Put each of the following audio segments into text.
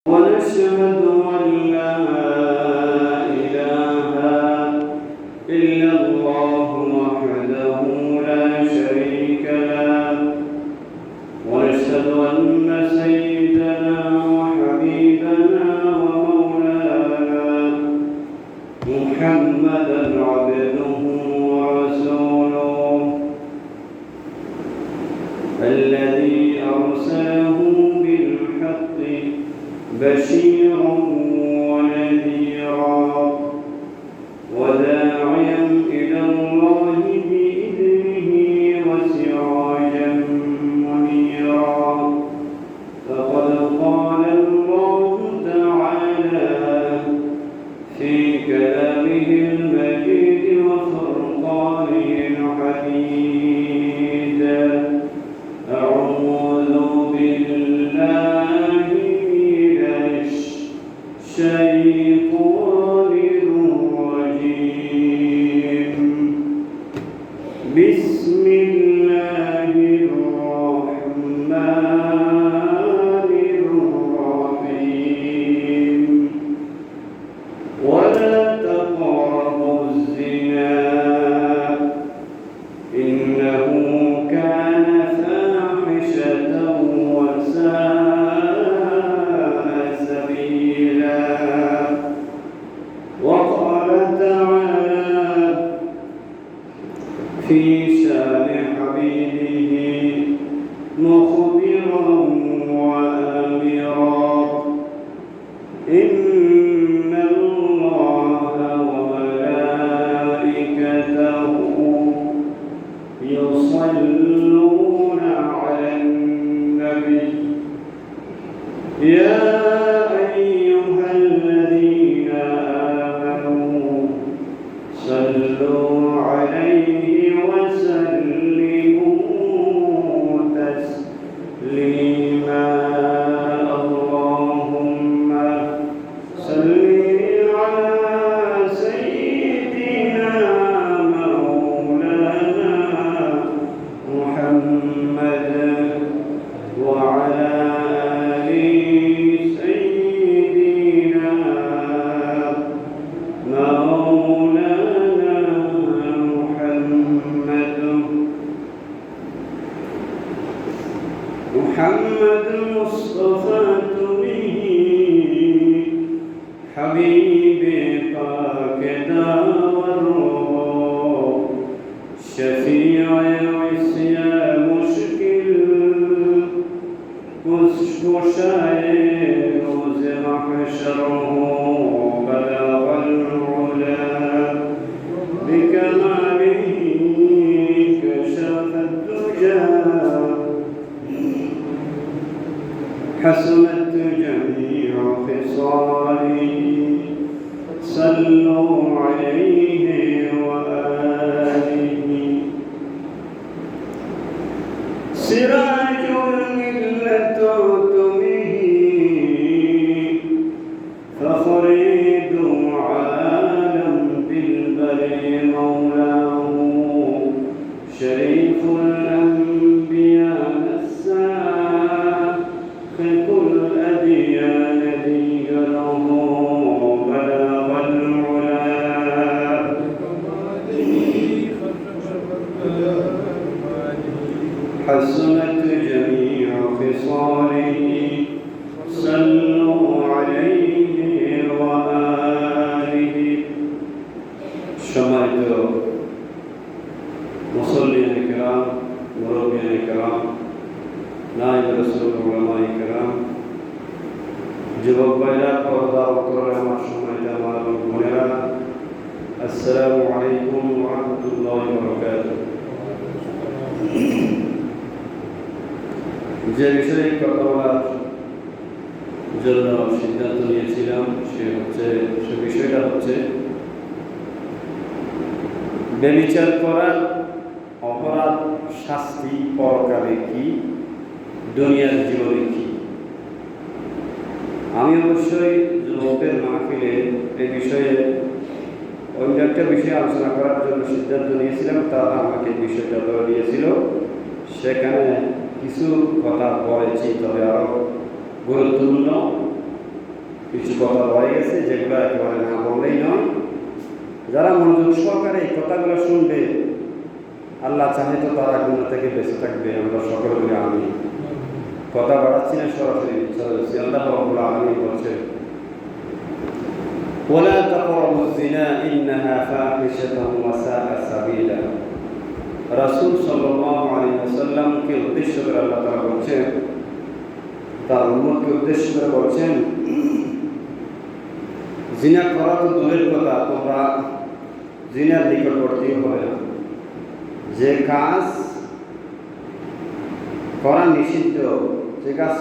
ونشهد أن لا إله إلا الله وحده لا شريك له ونشهد أن سيدنا وحبيبنا ومولانا محمدا عبده ورسوله الذي أرسله بالحق بشيرا ونذيرا وداعيا إلى الله بإذنه وسراجا منيرا فقد قال الله تعالى في كلامه المجيد وفرقانه الحميد أعوذ بالله الشيطان الرجيم بسم الله الرحمن الرحيم ولا تقربوا الزنا إنه كان فاحشة وساء سبيلا وقال تعالى في شان حبيبه مخبرا وآمرا إن الله وملائكته يصلون على النبي يا أيها الذين آمنوا صلوا عليه وسلموا تسليما اللهم صل على سيدنا مولانا محمد وعلى آل سيدنا مولانا محمد مصطفى به حبيب پاک داور شفیع عصیا مشکل گشای روز محشر بلغ العلا بكماله كشف الدجى حسنت جميع خصاله صلوا عليه وآله سراج الملة به فخريد عالم بالبر مولاه شريف الأنبياء الساخط الأديان ديره بلغ العلا حسنت جميع خصاله صلوا عليه وآله সম্মানিত মুসল্লিয়ান কিরাম মুরব্বিয়ান কিরাম নায়েব রাসূল উলামায়ে কিরাম যুবক ভাইরা পর্দা অন্তরালে আমার সম্মানিত আমার বোনেরা আসসালামু আলাইকুম ওয়া রাহমাতুল্লাহি ওয়া বারাকাতুহু যে বিষয়ে কথা বলার জন্য সিদ্ধান্ত নিয়েছিলাম সে বিষয়টা হচ্ছে ব্যভিচার করার অপরাধ শাস্তি পরকালে কি, দুনিয়ার জীবনে কি। আমি অবশ্যই যুবকের মাহফিলে এই বিষয়ে অন্য একটা বিষয়ে আলোচনা করার জন্য সিদ্ধান্ত নিয়েছিলাম। তারা আমাকে বিষয়টা ধরে দিয়েছিল, সেখানে কিছু কথা বলেছি, তবে আরও গুরুত্বপূর্ণ কথা রয়ে গেছে যেগুলো একেবারে না বললেই নয়। যারা মনোযোগ সহকারে এই কথাগুলো শুনবে, আল্লাহ চাহে তো তারা গুনাহ থেকে বেঁচে থাকবে। আমরা সকলে বলি আমিন। কথা বাড়াচ্ছি না, সরাসরি চলে যাচ্ছি। আল্লাহ রাব্বুল আলামিন বলছেন, ওয়ালা তাকরাবুজ জিনা ইন্নাহা ফাহিশাতুন ওয়া সাআ সাবিলা। রাসূল সাল্লাল্লাহু আলাইহি ওয়াসাল্লামকে উদ্দেশ্য করে আল্লাহ তাআলা বলছেন, তার উম্মতকে উদ্দেশ্য করে বলছেন, জিনা করা তো দূরের কথা, তোমরা জিনার নিকটবর্তী হবে না। যে কাজ করা নিষিদ্ধ, যে কাজ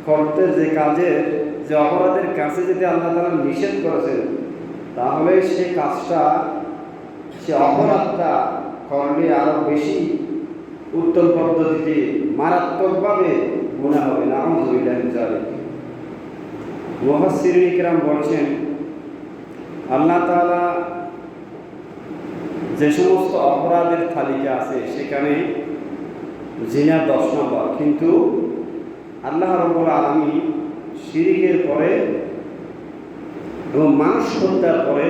করতে, যে কাজের, যে অপরাধের কাছে যদি আল্লাহ তাআলা নিষেধ করেছেন, তাহলে সে কাজটা, সে অপরাধটা করলে আরো বেশি উত্তম পদ্ধতিতে মারাত্মকভাবে গুনাহ হবে। নাউযুবিল্লাহি মিন যালিক। মুফাসসিরিন ইকরাম বলছেন, আল্লাহ তাআলা যে সমস্ত অপরাধের তালিকা আছে সেখানে জিনা 10 নম্বর, কিন্তু আল্লাহ রাব্বুল আলামিন শিরকের পরে এবং মানুষ হত্যার পরে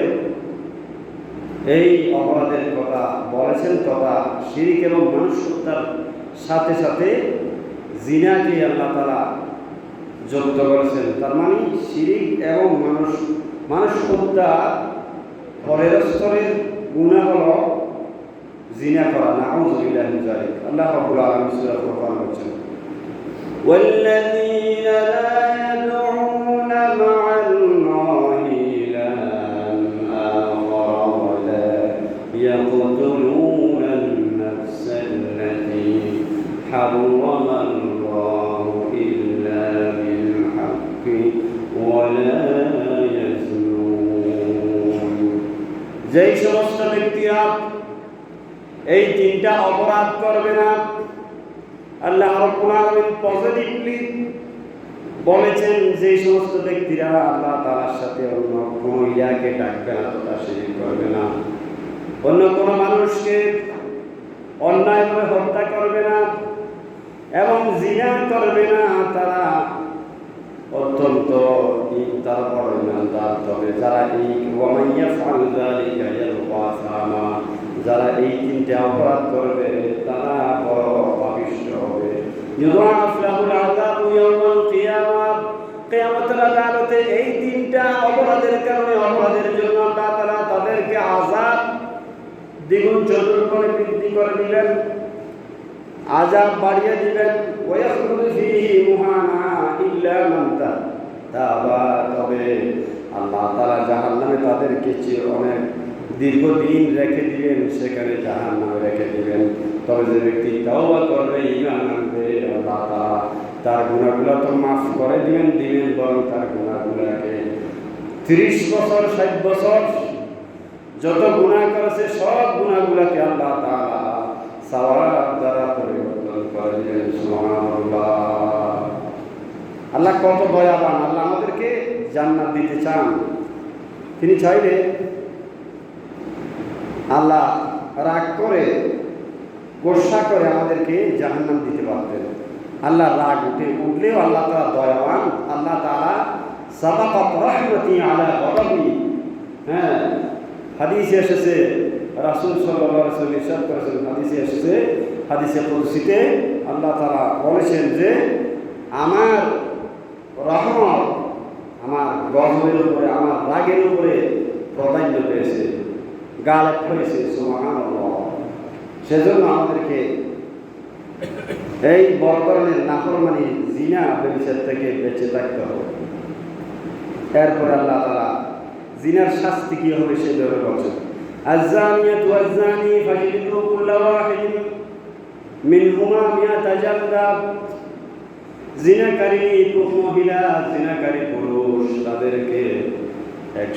এই অপরাধের কথা বলেছেন, তথা শিরক এবং মানুষ হত্যার সাথে সাথে জিনাকে আল্লাহ তাআলা যুক্ত করেছেন। তার মানে শিরক এবং মানুষ হত্যা পরের স্তরের গুনাহ হলো জিনা করা। নাউযুবিল্লাহি মিন যালিক। আল্লাহ রাব্বুল আলামিন সূরা ফুরকান বলেছেন, ওয়াল্লাযীনা লা ইয়াদউনা মা'আল্লাহি ইলাহান আখার ওয়া লা ইয়াকতুলুনা আন-নাফসাল্লাতী হারামাল্লাহু ইল্লা বিল হাক্কি ওয়া লা ইয়াজনুন। যেই সমস্ত ব্যক্তিরা এই 3টা অপরাধ করবে না, আল্লাহ রাব্বুল আলামিন পজিটিভলি বলেছেন, যে সমস্ত ব্যক্তিরা আল্লাহ তাআলার সাথে অন্য কোনো ইয়াকে ডাকবে না, তথা শিরক করবে না, অন্য কোনো মানুষকে অন্যায়ভাবে হত্যা করবে না এবং জিনা করবে না, তারা অত্যন্ত তারা বড় ইমানদার। তবে যারা এই ওয়ামাইয়া ফাল যালিকা ইয়ালকা সামা, যারা এই 3টা অপরাধ করবে তারা বড় পাপিষ্ঠ হবে। ইউদাআফ লাহুল আযাবু ইয়াওমাল কিয়ামাহ, কিয়ামতের আদালতে এই 3টা অপরাধের কারণে, অপরাধের জন্য আল্লাহ তাআলা তাদেরকে আযাব দ্বিগুণ চতুর করে বৃদ্ধি করে দিবেন, আযাব বাড়িয়ে দিবেন। ওয়ায়াখলুদু ফীহি মুহানা ইল্লা মান তাবা, তবে আল্লাহ তাআলা জাহান্নামে তাদেরকে অনেক দীর্ঘদিন রেখে দিবেন, সেখানে জাহান্নামে রেখে দিবেন। তবে যে ব্যক্তি তাওবা করবে, ঈমান আনবে, আল্লাহ তাআলা তার গুনাহগুলো তো মাফ করে দিবেন, বরং তার গুনাহগুলোকে 30 বছর 60 বছর যত গুনাহ করেছে সব গুনাহগুলোকে আল্লাহ তাআলা সওয়াব দ্বারা পরিবর্তন করে দিবেন। সুবহানাল্লাহ। আল্লাহ কত দয়াবান! আল্লাহ আমাদেরকে জান্নাত দিতে চান। তিনি চাইলে আল্লাহ রাগ করে, গোসা করে আমাদেরকে জাহান্নাম দিতে পারতেন। আল্লাহ রাগ উঠলেও আল্লাহ তাআলা দয়াবান। আল্লাহ তাআলা সাবাকাত রাহমাতি আলা গদাবি। হ্যাঁ, হাদিসে এসেছে, রাসূল সাল্লাল্লাহু আলাইহি ওয়াসাল্লাম ইরশাদ করেছেন, হাদিসে এসেছে, হাদিসে কুদসিতে আল্লাহ তাআলা বলেছেন যে আমার রহমত আমার গজবের উপরে, আমার রাগের উপরে প্রাধান্য পেয়েছে, গালেব হয়েছে। সুবহানাল্লাহ। সেজন্য আমাদেরকে এই বড় ধরনের নাফরমানি, জিনা, ব্যভিচার থেকে বেঁচে থাকতে হবে। এরপর আল্লাহ তাআলা জিনার শাস্তি কি হবে সে ব্যাপারে বলছেন, আয-যানিয়াতু ওয়াজ-যানি ফাজলিদু কুল্লা ওয়াহিদিন মিনহুমা মিআতা জালদা। জিনাকারী মহিলা, জিনাকারী পুরুষ, তাদেরকে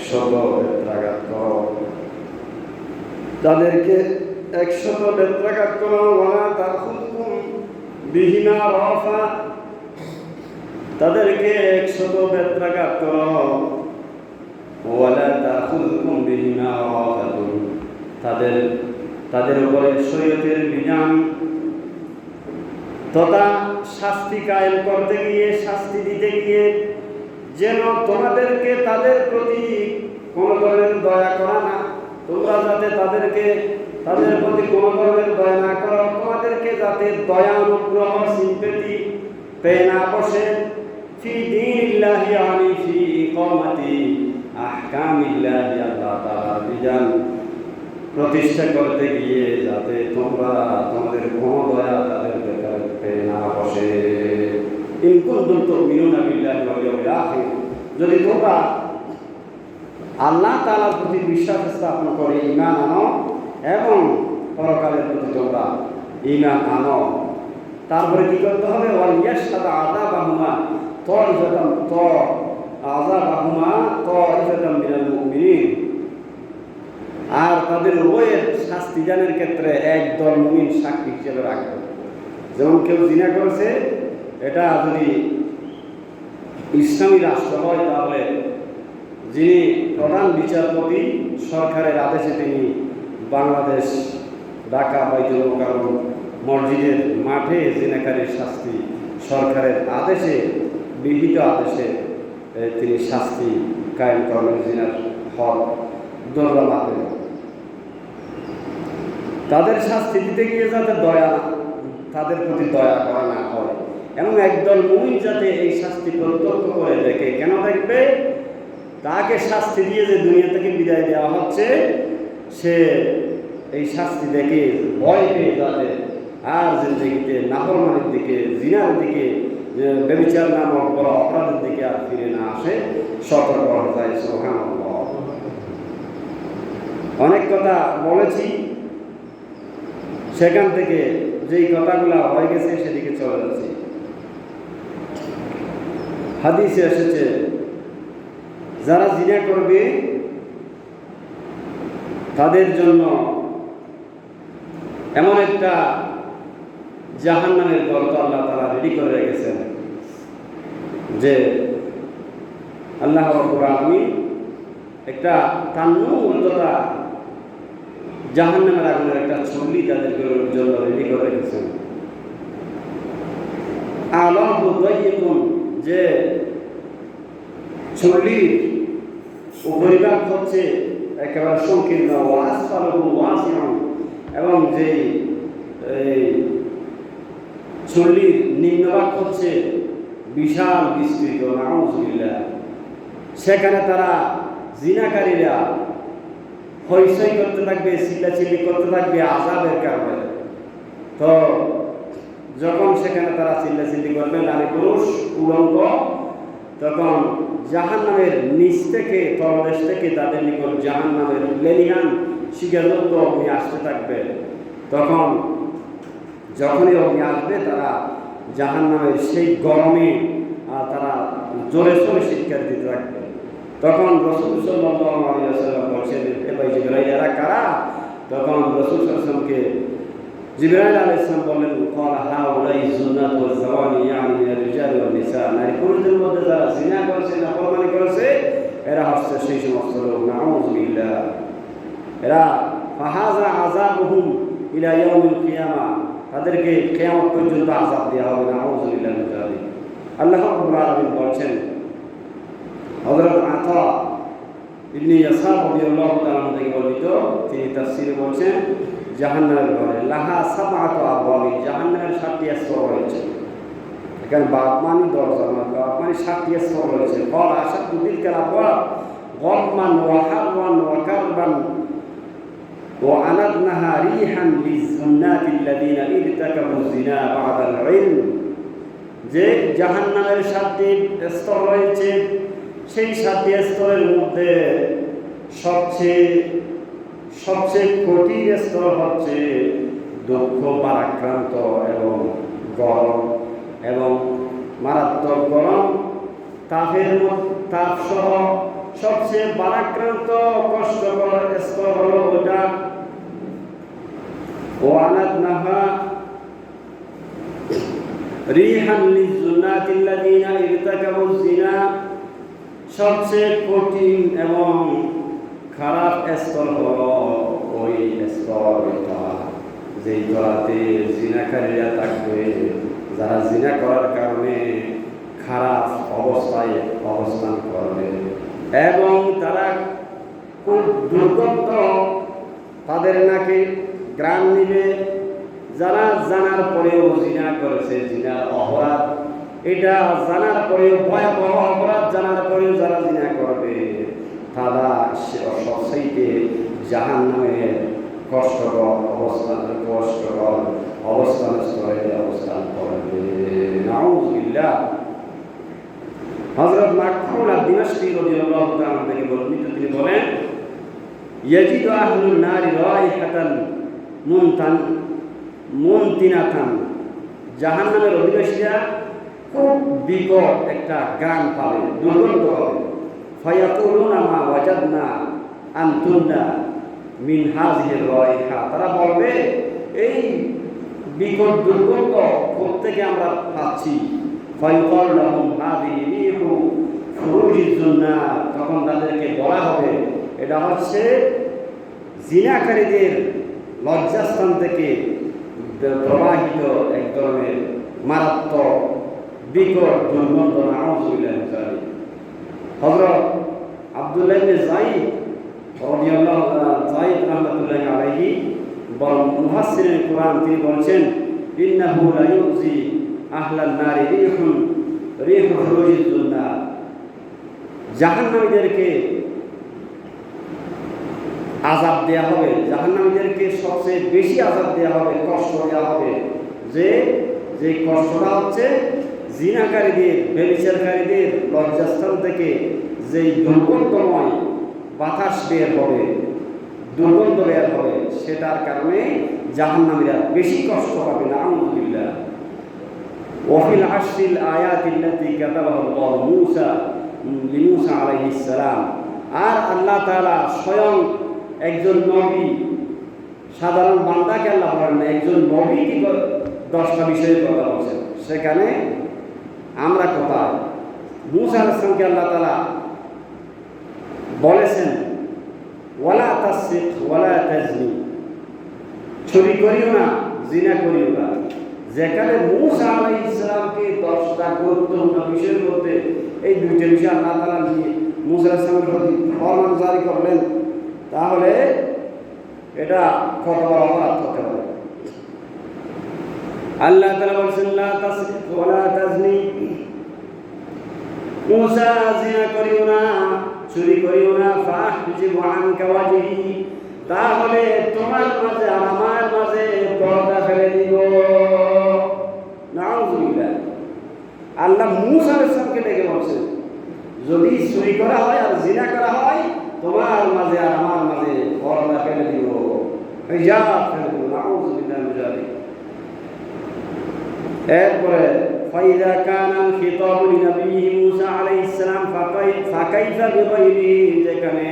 100 বেত্রাঘাত করো, তাদেরকে 100 বেত্রাঘাত করো। ওয়ালা তাখুযকুম বিহিমা রাফা, তাদেরকে 100 বেত্রাঘাত করো। ওয়ালা তাখুযকুম বিহিমা রাফাতুন, তাদের উপরে শরীয়তের বিধান তথা শাস্তি কায়েম করতে গিয়ে, শাস্তি দিতে গিয়ে যেন তোমাদেরকে তাদের প্রতি কোনো ধরনের দয়া করা না, তোমরা যাতে তাদের প্রতি কোনো ধরনের দয়া না করো, তোমাদেরকে যাতে দয়া অনুগ্রহ সিম্পেথি পেয়ে না বসে ফি দীনিল্লাহি আনি ফি ইকামাতি আহকামিল্লাহি, আল্লাহ তাআলার বিধান প্রতিষ্ঠা করতে গিয়ে যাতে তোমরা তোমাদের কোনো দয়া তাদের ব্যাপারে পেয়ে না বসে। ইন কুনতুম তুমিনুনা বিল্লাহি ওয়াল ইয়াউমিল আখির, যদি তোমরা আল্লাহ তাআলার প্রতি বিশ্বাস স্থাপন করে ঈমান আনো এবং পরকালের প্রতি তোমরা ঈমান আনো, তারপরে কি করতে হবে? ওয়াল ইয়াশহাদু আযাবাহুমা তাইফাতাম মিনাল মুমিনিন, আর তাদের উভয়ের শাস্তি দানের ক্ষেত্রে একদল মুমিন সাক্ষী হিসেবে রাখবে। যেমন কেউ জিনা করেছে, এটা যদি ইসলামী রাষ্ট্র হয় তাহলে যিনি প্রধান বিচারপতি সরকারের আদেশে তিনি বাংলাদেশ ঢাকা বাইতুল মোকাররম মসজিদের মাঠে জিনাকারীর শাস্তি সরকারের আদেশে, বিহিত আদেশে তিনি শাস্তি কায়েম করবেন, জিনার হক দরজা মারবেন। তাদের শাস্তি দিতে গিয়ে যাতে তাদের প্রতি দয়া করা না হয়, এবং একদল মুমিন যাতে এই শাস্তি প্রত্যক্ষ করে দেখে। কেন দেখবে? তাকে শাস্তি দিয়ে যে দুনিয়া থেকে বিদায় দেওয়া হচ্ছে, সে এই শাস্তি দেখে ভয় পেয়ে যাবে আর জিন্দেগিতে নাফরমানির দিকে, জিনার দিকে, ব্যভিচার নামক বড় অপরাধের দিকে আর ফিরে না আসে, সতর্ক হয়ে যায়। সুবহানাল্লাহ। অনেক কথা বলেছি, সেখান থেকে যেই কথাগুলো হয়ে গেছে সেদিকে চলে যাচ্ছে। হাদিসে এসেছে যারা জিনা করবে তাদের জন্য এমন একটা জাহান্নামের গর্ত আল্লাহ তাআলা রেডি করে রেখেছেন, যে আল্লাহ রাব্বুল আলামিন একটা তান্নু অন্ততা জাহান্নামের আগুনের একটা চুল্লি তাদের জন্য রেডি করে রেখেছেন। আলাহু দাইয়িকুন, যে চুল্লির উপরিভাগ হচ্ছে একেবারে সংকীর্ণ, ওয়াসফালুহু ওয়াসিউন, এবং যে চুল্লির নিম্নভাগ হচ্ছে বিশাল বিস্তৃত, নাউযুবিল্লাহ। সেখানে তারা জিনাকারীরা হইচই করতে থাকবে, চিল্লাচিল্লি করতে থাকবে আযাবের কারণে। তো যখন সেখানে তারা চিল্লাচিল্লি করবে, নারী পুরুষ উলঙ্গ, তখন জাহান্নামের নিচ থেকে, তলদেশ থেকে তাদের নিকট জাহান্নামের লেলিহান শিখাযুক্ত অগ্নি আসতে থাকবে। তখন যখনই অগ্নি আসবে, তারা জাহান্নামের সেই গরমে তারা জোরে সোরে চিৎকার দিতে থাকবে। তখন রাসূল সাল্লাল্লাহু আলাইহি ওয়াসাল্লাম বলছেন, এ ভাই জিবরাইল, এরা কারা? তখন রাসূল সাল্লাল্লাহু আলাইহি ওয়াসাল্লামকে জিবরাইল আলাইহিস সালাম বললেন, ক্বালা হাউলাই যুনাত ওয়া যাওয়ানি, ইয়ানি মিনার রিজাল ওয়ান নিসা, নারী পুরুষদের মধ্যে যারা জিনা করেছে, নাফরমানি করেছে, এরা হচ্ছে সেই সমস্ত লোক। নাউযুবিল্লাহ। এরা ফাহাযা আযাবুহুম ইলা ইয়াউমিল কিয়ামা, তাদেরকে কিয়ামত পর্যন্ত আযাব দেওয়া হবে। নাউযুবিল্লাহ মিন যালিক। আল্লাহ রাব্বুল আলামিন বলছেন, হযরত আতা ইবনে ইয়াসার রাদিয়াল্লাহু তাআলা থেকে বর্ণিত, তিনি তাফসীরে বলছেন, জাহান্নামের ঘরে লাহা সাবআতু আবওয়াব, জাহান্নামের 7টি স্তর রয়েছে। এখানে বাব মানে দরজা, বাব মানে 7টি স্তর রয়েছে। ক্বালা আশাদু তিলকাল আবওয়াব গাম্মান ওয়া হাররান ওয়া কারবান ওয়া আনাদনাহা রিহান লিযুন্নাতিল্লাযীনা ইরতাকাবু যিনা বা'দাল ইলম, যে জাহান্নামের 7টি স্তর রয়েছে, সেই 7টি স্তরের মধ্যে সবচেয়ে কঠিন স্তর হচ্ছে দুঃখ পারাক্রান্ত এবং গরম, এবং মারাত্মক গরম, তাপ সহ সবচেয়ে পারাক্রান্ত কষ্টকর স্তর হলো ওটা। ওয়ানাদনাহা রিহান লিযুন্নাতিল্লাযীনা ইরতাকাবু যিনা, সবচেয়ে কঠিন এবং খারাপ স্তর হলো ওই স্তরটা যেই তলাতে জিনাকারীরা থাকবে, যারা জিনা করার কারণে খারাপ অবস্থায় অবস্থান করবে এবং তারা খুব দুর্গন্ধ তাদের নাকি গ্রাম নিবে। যারা জানার পরেও জিনা করেছে, জিনার অপরাধ এটা জানার পরেও, ভয়াবহ অপরাধ জানার পরেও যারা জিনা করবে তারা সবচাইতে জাহান্নামের কষ্টকর অবস্থান স্তরে অবস্থান করবে। নাউযুবিল্লাহ। হযরত মাকহুল আদ-দিমাশকি রাদিয়াল্লাহু তাআলা থেকে বর্ণিত, তিনি বলেন, ইয়াজিদু আহলুন নারি রাইহাতান মুনতিনাতান, জাহান্নামের অধিবাসীরা খুব বিকট একটা গান পাবে, দুর্গন্ধ হবে। ফায়াকুলুনা মা ওয়াজাদনা আনতুনা মিন হাযিহির রাইহা, তারা বলবে এই বিকট দুর্গন্ধ থেকে আমরা পাচ্ছি। ফায়ুকাল লাহুম হাযিহি রিহু ফুরুজিজ জান্নাত, তখন তাদেরকে বলা হবে এটা হচ্ছে জিনাকারীদের লজ্জাস্থান থেকে প্রবাহিত এক ধরনের মারাত্মক বিকট দুর্গন্ধ। নাউযুবিল্লাহ। হযরত আব্দুল্লাহ ইবনে যায়েদ রাহমাতুল্লাহি আলাইহি বলেন, মুফাসসিরিন কুরআন তিনি বলছেন, ইন্নাহু লা ইউজি আহলান নারি রিহু ফুরুজিজ জান্নাত, জাহান্নামীদেরকে আযাব দেয়া হবে, জাহান্নামীদেরকে সবচেয়ে বেশি আযাব দেয়া হবে, কষ্ট দেওয়া হবে। যে কষ্টটা হচ্ছে জিনাকারীদের, ব্যভিচারকারীদের লজ্জাস্থান থেকে যে দুর্গন্ধময় বাতাস বের হবে, দুর্গন্ধ বের হবে, সেটার কারণে জাহান্নামীরা বেশি কষ্ট পাবে। নাউযুবিল্লাহ। ওয়াফিল আশরিল আয়াতিল্লাতী কাতাবাহুল্লাহু লিমূসা আলাইহিস সালাম, আর আল্লাহ তাআলা স্বয়ং একজন নবী, সাধারণ বান্দাকে আল্লাহ বলেন না, একজন নবী কি 10টা বিষয়ের কথা বলছেন। সেখানে আমরা কোথায়? মূসা আলাইহিস সালামকে আল্লাহ তাআলা বলেছেন, ওয়ালা তাসরিক ওয়ালা তাজনি, চুরি করিও না, জিনা করিও না। যেখানে মূসা আলাইহিস সালামকে 10টা গুরুত্বপূর্ণ বিষয়ের মধ্যে এই 2টা বিষয় আল্লাহ তাআলা নিয়ে মূসা আলাইহিস সালামের প্রতি ফরমান জারি করলেন, তাহলে এটা কত বড় অপরাধ হতে পারে। আল্লাহ তাআলা বলেছেন, লা তাসরিক ওয়ালা তাজনি, মূসা জিনা করিও না, চুরি করিও না, ফাহজিবু আনকা ওয়াজহি, তাহলে তোমার মাঝে আর আমার মাঝে পর্দা ফেলে দিব। নাউযুবিল্লাহ। আল্লাহ মূসা আলাইহিস সালামকে ডেকে বলছেন, যদি চুরি করা হয় আর জিনা করা হয়, তোমার মাঝে আর আমার মাঝে পর্দা ফেলে দিব, হিজাব ফেলে দিব। নাউযুবিল্লাহ মিন যালিক। এরপরে ফাইদা কানা খিতাবু লিনবিয়্যি মূসা আলাইহিস সালাম ফাকাইফা বিগাইরিহি, যেখানে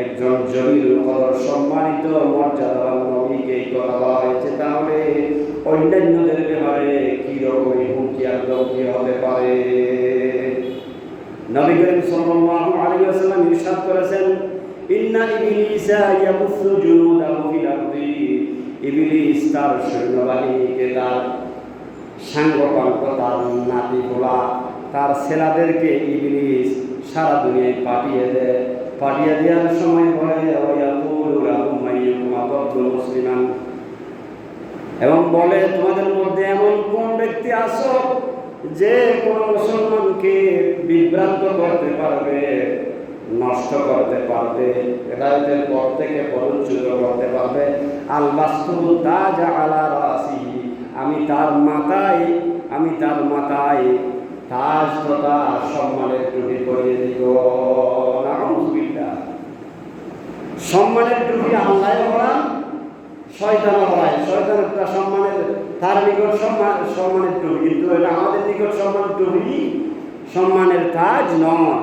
একজন জলিল কদর সম্মানিত মর্যাদাবান নবীকে কথা বলা হয়েছে, তাহলে অন্যান্যদের ব্যাপারে কি রকমের হুমকি আর ধমকি হতে পারে। নবী করিম সাল্লাল্লাহু আলাইহি ওয়াসাল্লাম ইরশাদ করেছেন, ইন্না ইবলিসা ইয়াবুসু জুনুদাহু ফিল আরদি, ইবলিস তার সৈন্যবাহিনীকে, তার সাঙ্গপাঙ্গ, তার নাতিগুলা, তার ছেলেদেরকে ইবলিস সারা দুনিয়ায় পাঠিয়ে দেয়। পাঠিয়ে দেওয়ার সময় বলে, ওয়ায়াকুলু লাহুম আইয়ুকুম আদাল্লু মুসলিমান, এবং বলে তোমাদের মধ্যে এমন কোন ব্যক্তি আছো যে কোন মুসলমানকে বিভ্রান্ত করতে পারবে, নষ্ট করতে পারবে, হেদায়েতের পথ থেকে পদচ্যুত করতে পারবে। আল বাসতু তাজ আলা রাসিহি, আমি তার মাথায় তাজ তথা সম্মানের টুপি পরিয়ে দিব। নাউযুবিল্লাহ। সম্মানের টুপি আল্লাহ পরান, শয়তান পরায়। শয়তানের সম্মানের, তার নিকট সম্মানের টুপি, কিন্তু এটা আমাদের নিকট সম্মানের টুপি, সম্মানের তাজ নয়।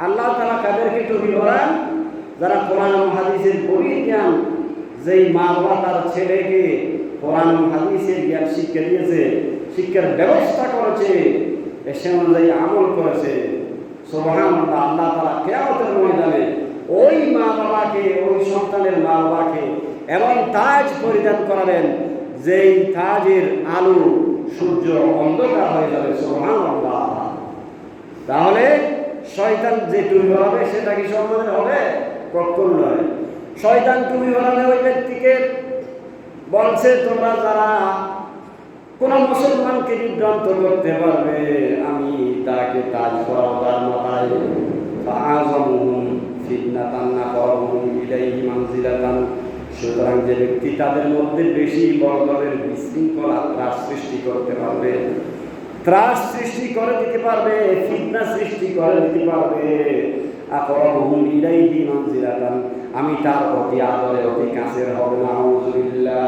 আল্লাহ তাআলা কাদেরকে টুপি পরান? যারা কোরআন ও হাদিসের গভীর জ্ঞান, যেই মা বাবা তার ছেলেকে কোরআন ও হাদিসের জ্ঞান শিক্ষা দিয়েছে, শিক্ষার ব্যবস্থা করেছে, সে অনুযায়ী আমল করেছে, সুবহানাল্লাহ, আল্লাহ তাআলা কিয়ামতের ময়দানে ওই মা বাবাকে, ওই সন্তানের মা বাবাকে এমন তাজ পরিধান করাবেন, যেই তাজের আলো সূর্য অন্ধকার হয়ে যাবে। সুবহানাল্লাহ। তাহলে শয়তান যে টুপি পরাবে সেটা কি সম্মানের হবে? কখনো নয়। শয়তান টুপি পরাবে ওই ব্যক্তিকে বলছে, তোমরা যারা কোন মুসলমানকে বিভ্রান্ত করতে পারবে আমি তাকে তাজ পরাবো তার মাথায়। ফাআযামুহুম ফিতনাতান নাকারহুম ইলাইহি মানজিলাতান। সুতরাং যে ব্যক্তি তাদের মধ্যে বেশি বড় ধরনের বিশৃঙ্খলা ত্রাস সৃষ্টি করতে পারবে, ত্রাস সৃষ্টি করে দিতে পারবে, ফিতনা সৃষ্টি করে দিতে পারবে, আকরাবুহুম ইলাইহি মানজিলাতান, আমি তার অতি আদরে অতি কাছের হব। নাউযুবিল্লাহ।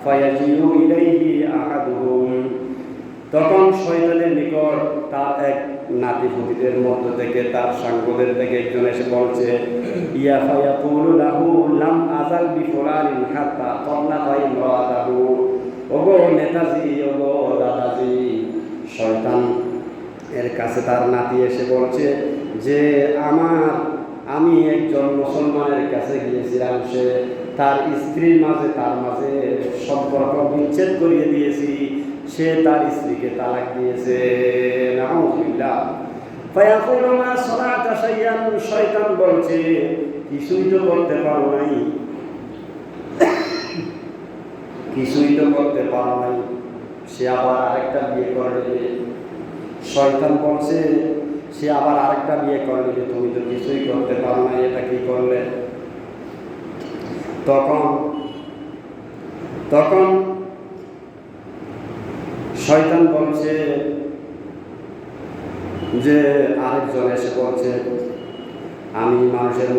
ফায়াজিউ ইলাইহি আহাদুহুম, তখন শয়তানের নিকট তার এক নাতিপুতিদের মধ্য থেকে, তার সাঙ্গদের থেকে একজন এসে বলছে, ইয়া ফায়াকুলু লাহু লাম আযাল বিফুলানিন হাত্তা তাল্লাকা ইমরাতাহু। ওগো নেতাজি, ওগো দাদাজি, শয়তান এর কাছে তার নাতি এসে বলছে যে আমি একজন মুসলমানের কাছে গিয়েছিলাম, সে তার স্ত্রীর মাঝে তার মাঝে সম্পর্ক বিচ্ছেদ করিয়ে দিয়েছি, সে তার স্ত্রীকে তালাক দিয়েছে। নাউযুবিল্লাহ। ফায়াকুলু মা সানা'তা শাইআন, শয়তান বলছে কিছুই তো করতে পারো নাই, কিছুই তো করতে পারো নাই। সে আবার আরেকটা বিয়ে করে নেবে। শয়তান বলছে সে আবার আরেকটা বিয়ে করে নেবে, তুমি তো কিছুই করতে পারো নাই, এটা কি করলে? তখন শয়তান বলছে যে, আরেকজন এসে বলছে, আমি মানুষের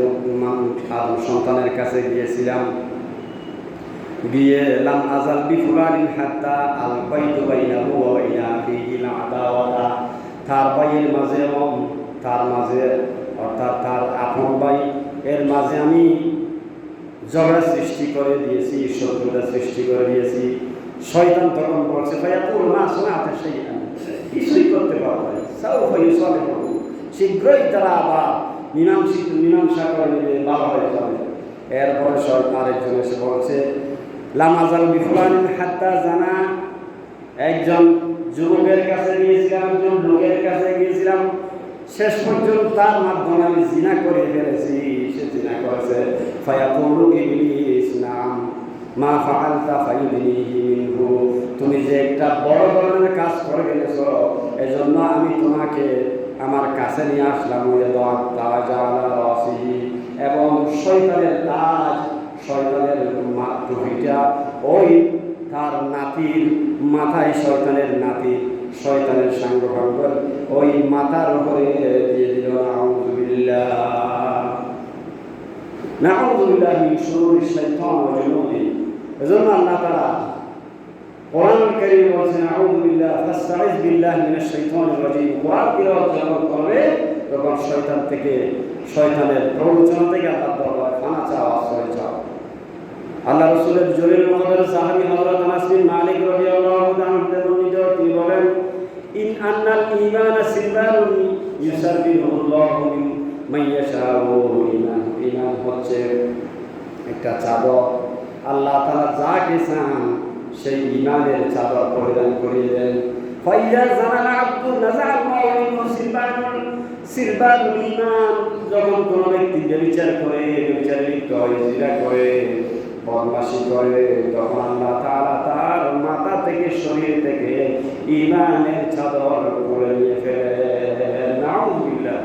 আদম সন্তানের কাছে গিয়েছিলাম, গিয়ে লাম আযাল বিফুলানিন হাত্তা আলকাইতু বাইনাহু ওয়া বাইনা আখিহি আদাওয়াতা, তার ভাইয়ের মাঝে এবং তার মাঝে অর্থাৎ তার আপন ভাই এর মাঝে আমি ঝগড়া সৃষ্টি করে দিয়েছি, শত্রুতা সৃষ্টি করে দিয়েছি। শয়তান তখন বলছে, ফায়াকুল মা সানা'তা শাইআন, কিছুই করতে পারবে না, সাউফা ইউসালিহু, শীঘ্রই তারা আবার মীমাংসা করে নেবে, ভালো হয়ে যাবে। এরপরে শয়তান আরেকজন এসে বলছে, লাম আযাল বিফুলানিন হাত্তা জানা, একজন যুবকের কাছে গিয়েছিলাম, একজন লোকের কাছে গিয়েছিলাম, শেষ পর্যন্ত তার মাধ্যমে আমি জিনা করে ফেলেছি, সে জিনা করেছে। ফায়াকুলু ইবলিস নাম মা ফাআলতা ফায়ুদনিহি মিনহু, তুমি যে একটা বড় ধরনের কাজ করে ফেলেছ, এজন্য আমি তোমাকে আমার কাছে নিয়ে আসলাম। ওয়াদা'ত তাজ আলা রাসিহি, এবং শয়তানের তাজ, শয়তানের টুপিটা ওই তার নাতির মাথায়, শয়তানের নাতি শয়তানের সাঙ্গভঙ্গর ওই মাথার উপরে দিয়ে দিল। নাউযুবিল্লাহ, নাউযুবিল্লাহ মিন শুরুরিশ শাইতান ওয়া জুনুদিহি। এজন্য আল্লাহ তাআলা কোরআন কারীমে বলেছেন, আউযুবিল্লাহ ফাসতাইজ বিল্লাহি মিনাশ শাইতানির রাজীম। কোরআন তিলাওয়াত যখন করবে তখন শয়তান থেকে, শয়তানের প্ররোচনা থেকে আল্লাহ তাআলা ক্ষমা চাও, আশ্রয় চাও। আল্লাহ রাসূলের জলিল মুকদ্দার সাহাবী হযরত আনাস বিন মালিক রাদিয়াল্লাহু তাআলা বর্ণিত, তিনি বলেন, ইন আন্নাল ঈমানা সিলবানুন ইউসারবিহুল্লাহু মান ইয়াশাউ। ঈমান হচ্ছে একটা চাদর, আল্লাহ তাআলা যাকে চান সেই ঈমানের চাদর পরিধান করিয়ে দেন। ফাইযা জানাল আব্দু নাযাল মাউলিনু সিলবানুল ঈমান, যখন কোন ব্যক্তি ব্যভিচার করে, ব্যভিচারে লিপ্ত হয়, জিনা করে, বদমাশি করে, তখন আল্লাহ তাআলা তার মাথা থেকে, শরীর থেকে ঈমানের চাদর খুলে নিয়ে ফেলেন। নাউযুবিল্লাহ।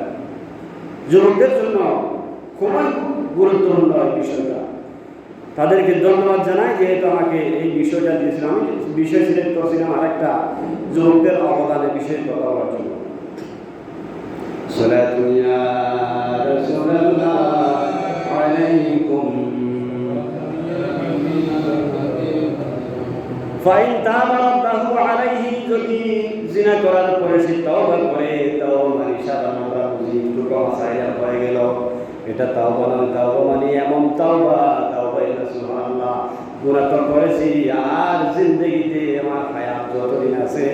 যুবকদের জন্য খুবই গুরুত্বপূর্ণ এই বিষয়টা। তাদেরকে ধন্যবাদ জানাই যেহেতু আমাকে এই বিষয়টা দিয়েছিলাম। আমি বিষয় সিলেক্ট করছিলাম আরেকটা যুবকদের অবদানের বিষয়ে কথা বলার জন্য। সালাতু ইয়া রাসূলুল্লাহ আলাইকুম ফাইন তাবা রাব্বাহু আলাইহি, যদি জিনা করার পরে সে তওবা করে, তওবা মানে সাধারণ আমরা বুঝি একটু কমাসাইয়া হয়ে গেল, এটা তওবা নয়। তওবা মানে এমন তওবা, তওবা সুবহানাল্লাহ, গুনাহ তো করেছি আর জিন্দেগিতে আমার হায়াত যতদিন আছে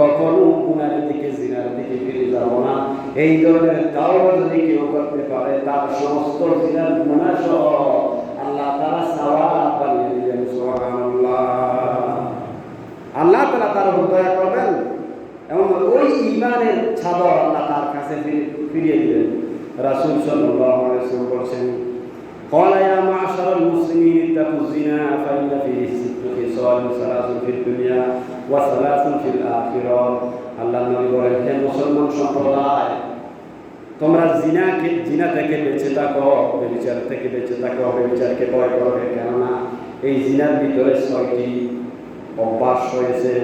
কখনো গুনাহের দিকে, জিনার দিকে ফিরে যাব না। এই ধরনের তওবা যদি কেউ করতে পারে, তার সমস্ত জিনার গুনাহ সহ আল্লাহ তাআলা সওয়াব বানিয়ে দিবেন। সুবহানাল্লাহ। আল্লাহ তাআলা তার উপর দয়া করবেন এবং ওই ঈমানের চাদর আল্লাহ তাআলা কাছে ফিরিয়ে দিলেন। রাসূল সাল্লাল্লাহু আলাইহি ওয়াসাল্লাম বলেছেন, قال يا معشر المسلمين اتقوا الزنا فإن فيه ست خصال ثلاث في الدنيا وثلاث في الآخرة। আল্লাহর নবী বলেন, হে মুসলমান সম্প্রদায়, তোমরা জিনা থেকে বেঁচে থাকো, ব্যভিচার থেকে বেঁচে থাকো, ব্যভিচারকে ভয় করো, কেননা এই জিনার ভিতরে 6টি অভ্যাস রয়েছে,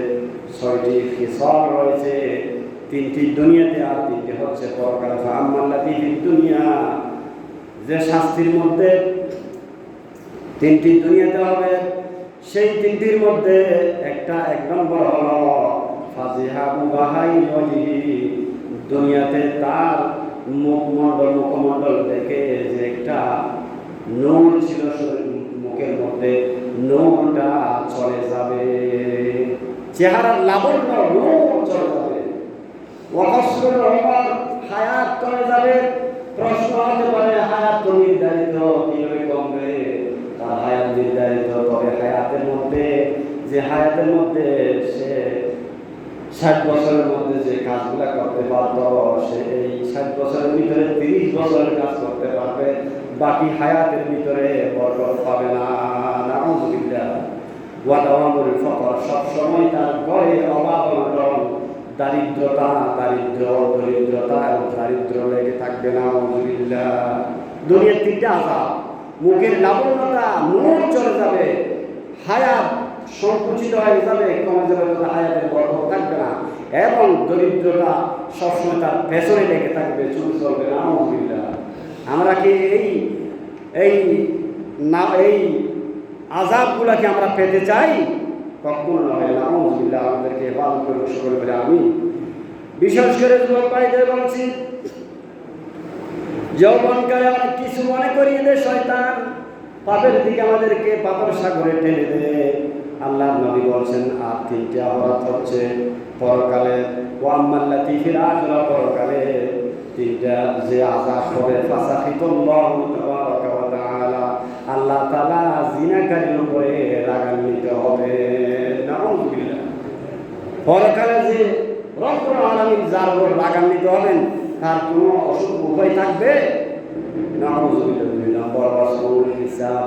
6টি খিসাল রয়েছে, 3টি দুনিয়াতে আর 3টি হচ্ছে পরকালে। ফাআম্মাল্লাতী ফিদ দুনিয়া, যে শাস্তির মধ্যে 3টি দুনিয়াতে হবে, সেই 3টির মধ্যে এক নম্বর হলো ফাজিহাবু বাহাইহি, দুনিয়াতে তার মুখমণ্ডল দেখে যে একটা নূর ছিল মুখের মধ্যে, নূরটা চলে যাবে, চেহারার লাবণ্য নূর চলে যাবে। ওয়াকসরুল উমর, হায়াত চলে যাবে। প্রশ্ন হতে পারে, হায়াত তো নির্ধারিত, কিভাবে কমবে? তার হায়াত নির্ধারিত, তবে হায়াতের মধ্যে সে 60 বছরের মধ্যে যে কাজগুলা করতে পারত, সে এই 60 বছরের ভিতরে 30 বছরের কাজ করতে পারবে, বাকি হায়াতের ভিতরে বরকত পাবে না। নাউযুবিল্লাহ। ওয়া দাওয়ামুল ফাকর, সবসময় তার ঘরে অভাব অনটন, দরিদ্রতা এবং দারিদ্র লেগে থাকবে। নাউযুবিল্লাহ। দুনিয়ার 3টা আযাব, মুখের লাবণ্যতা, নূর চলে যাবে, হায়াত সংকুচিত হয়ে যাবে, কমে যাবে, হায়াতের বরকত থাকবে না, এবং দরিদ্রতা সবসময় তার পেছনে লেগে থাকবে, চলবে না। নাউযুবিল্লাহ। আমরা কি এই আযাবগুলোকে আমরা পেতে চাই? কখনো নয়। নাউযুবিল্লাহ। আমাদেরকে হেফাজত করুন সকলে বলে আমিন। বিশেষ করে যুবক ভাইদের বলছি, যৌবনকালে অনেক কিছু মনে করিয়ে দেয় শয়তান, পাপের দিকে আমাদেরকে পাপের সাগরে টেনে দেয়। আল্লাহর নবী বলছেন, আর 3টি অপরাধ হচ্ছে পরকালে, ওয়াম্মাল্লাতী ফিল আখিরা, পরকালে 3টা যে আযাব হবে, ফাসাখিতুল্লাহু তাবারাকা ওয়া তাআলা, আল্লাহ তাআলা জিনাকারীর উপরে রাগান্বিত হবে। নাউযুবিল্লাহ। পরকালে যে রব্বুল আলামিন যার উপর রাগান্বিত হবেন, তার কোনো উপায় থাকবে? নাউযুবিল্লাহ। 2 নম্বর রাসূল হিসাব,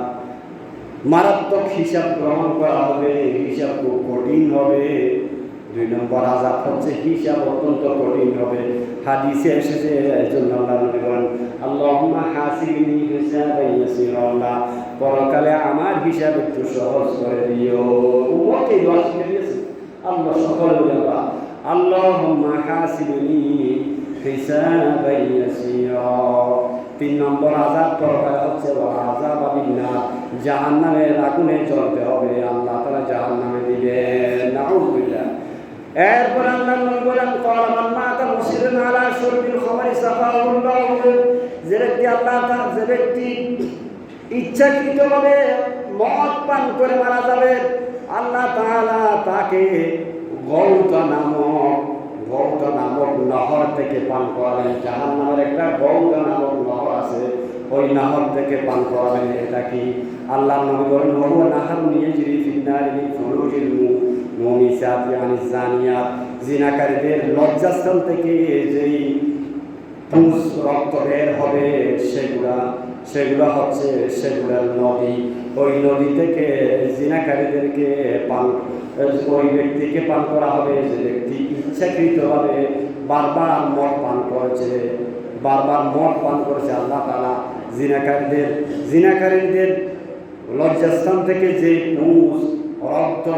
মারাত্মক হিসাব গ্রহণ করা হবে, হিসাব খুব কঠিন হবে। 2 নম্বর আযাব হচ্ছে হিসাব অত্যন্ত কঠিন হবে। হাদিসে এসেছে, এজন্য আল্লাহ নবী বলেন, আল্লাহুম্মা হাসিবনি হিসাবান ইয়াসীরা, আল্লাহ পরকালে আমার হিসাব একটু সহজ করে দিও। উম্মতকে দোয়া শিখিয়ে দিয়েছে আল্লাহ। সকলে বলে আল্লাহুম্মা হাসিবনি হিসাবান ইয়াসীরা। 3 নম্বর আযাব পরকালে হচ্ছে আযাব বিন্নার, জাহান্নামের আগুনে জ্বলতে হবে, আল্লাহ তাআলা জাহান্নামে দিবেন। নাউযুবিল্লাহ। এরপর আল্লাহ নবী বলেন, ক্বালা মান মাতা মুসিরান আলা শুরবিল খামরি সাফাহুল্লাহ, যে ব্যক্তি ইচ্ছাকৃতভাবে মদ পান করে মারা যাবে, আল্লাহ তাআলা তাকে গৌত নামক নহর থেকে পান করাবেন। জাহান্নামের একটা গৌত নামক নহর আছে, ওই নহর থেকে পান করাবেন। এটা কি? আল্লাহর নবী বলেন, হুয়া নাহরুন ইয়াজরি ফিন নারি মিন ফুরুজিল মুমিসাত ইয়ানি জানিয়াত, জিনাকারীদের লজ্জাস্থান থেকে যেই পুঁজ রক্ত বের হবে, সেগুলা হচ্ছে সেগুলার নদী। ওই নদী থেকে জিনাকারীদেরকে ওই ব্যক্তিকে পান করা হবে, যে ব্যক্তি ইচ্ছাকৃতভাবে বারবার মদ পান করেছে। আল্লাহ তাআলা জিনাকারীদের লজ্জাস্থান থেকে যে পুঁজ,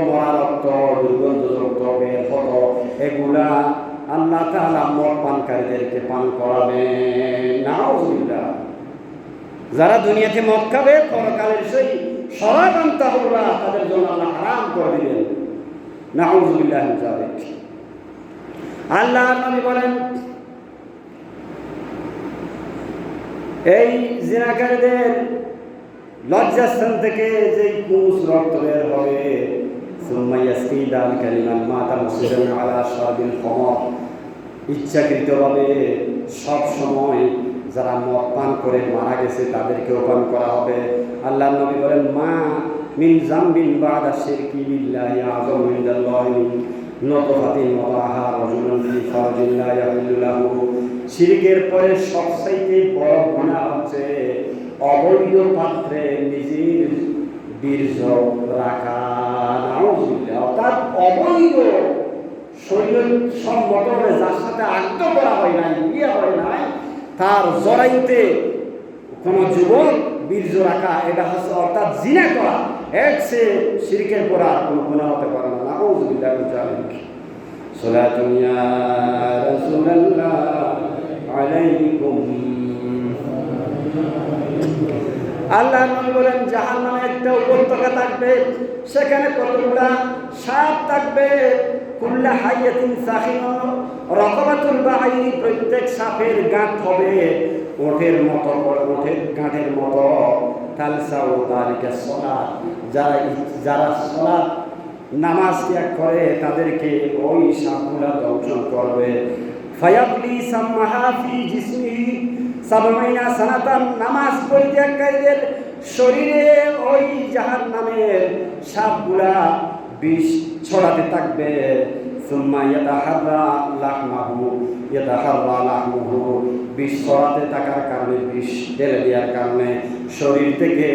মরা রক্ত, দুর্গন্ধযুক্ত বের হতো, এগুলা আল্লাহ তাআলা মদ পানকারীদেরকে পান করাবেন। নাউযুবিল্লাহ। যারা দুনিয়াতে মদ খাবে, পরকালের সেই শরাবান তাহুরা, তাদের জন্য আল্লাহ হারাম করে দিবেন। নাউযুবিল্লাহ মিন যালিক। আল্লাহর নবী বলেন, এই জিনাকারীদের লজ্জাস্থান থেকে যে পুঁজ রক্ত বের হবে, সুম্মা ইয়াসকি যালিকা লিমান মাতা মুসিরান আলা শারবিল খামর, ইচ্ছাকৃতভাবে সব সময় যারা মদ পান করে মারা গেছে তাদেরকেও পান করা হবে। আল্লাহর নবী বলেন, মা মিন জামবিন বাদা শিরকি বিল্লাহি আযম ইনদাল্লাহি নতফাতিন ওয়াদাহা রাজুলুন ফি ফারজিল্লাহি ইয়াহিল্লু লাহু শিরকের পরে সবচাইতে বড় গুনাহ হচ্ছে অবৈধ পাত্রে নিজের বীর্য রাখা। নাউযুবিল্লাহ। অর্থাৎ অবৈধ শরীর সম্মতভাবে যার সাথে আগ্ধ করা হয় নাই, বিয়ে হয় নাই, তার জরায়ুতে কোনো যুবক বীর্য রাখা, এটা হচ্ছে অর্থাৎ জিনা করা। এর চেয়ে শিরকের পরে আর কোনো গুনাহ হতে পারে না। নাউযুবিল্লাহ মিন যালিক। সালাতুন ইয়া রাসূলুল্লাহ আলাইকুম। আল্লাহ নবী বলেন জাহান্নামে একটা উপত্যকা থাকবে, সেখানে কতগুলা সাপ থাকবে। কুল্লা হাইয়াতিন সাখিনুন রাকাবাতুল বাঈ, প্রত্যেক সাপের গাঁট হবে ওঠের মতো, ওঠের গাঁটের মতো। তালসাউ তারিকা সালাত, যারা সালাত নামাজ ত্যাগ করে তাদেরকে ওই সাপগুলা দংশন করবে। ফায়াবলি সামাহা ফি জিসমিহি সাবঈনা সানাতান, নামাজ পরিত্যাগকারীদের শরীরে ওই জাহান্নামের সাপগুলা বিষ ছড়াতে থাকবে। সুম্মা ইয়াতাহাররা লাহমাহু, ইয়াতাহাররা লাহমুহু, বিষ ছড়াতে থাকার কারণে, বিষ ঢেলে দেওয়ার কারণে শরীর থেকে